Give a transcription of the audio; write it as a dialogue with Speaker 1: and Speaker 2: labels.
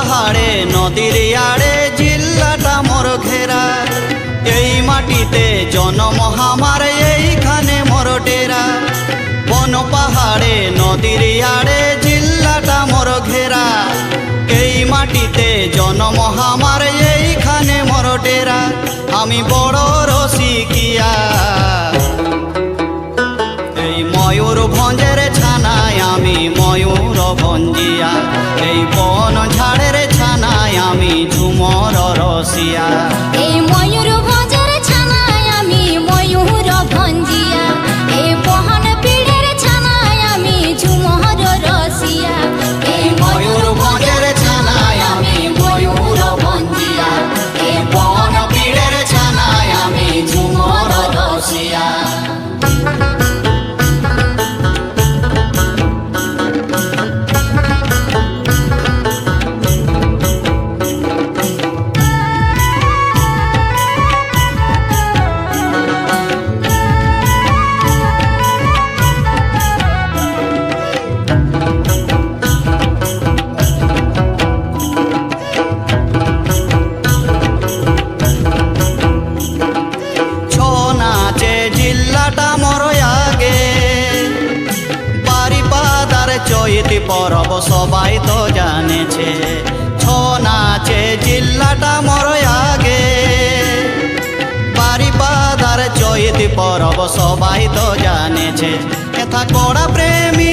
Speaker 1: পাহাড়ে নদীর আড়ে জিল্লাটা মোর ঘেরা। এই মাটিতে জন্ম আমার, এইখানে মোর ডেরা। বন পাহাড়ে নদীর আড়ে জিল্লাটা মোর ঘেরা। এই মাটিতে জন্ম আমার, এইখানে মোর ডেরা। আমি বড় রসিকিয়া এই ময়ূরভঞ্জের ছানায়, আমি ময়ূর ভঞ্জিয়া। এই বন ঝাড়ের ছানায় আমি ঝুমর রসিয়া।
Speaker 2: এই ময়ূরভঞ্জের ছানায় আমি ময়ূর ভঞ্জিয়া। এই বহন পীড়ের ছানায় আমি ঝুমর রসিয়া।
Speaker 1: এই ময়ূরভঞ্জের ছানায় আমি ময়ূর ভঞ্জিয়া। এই বন পীড়ের ছানায় আমি ঝুমর রসিয়া। চৈতি পরব সবাই তো জানেছে, ছৌ নাচে জিল্লাটা মোর আগে। বারিপাদার চৈতি পরব সবাই তো জানেছে, এথা কড়া প্রেমী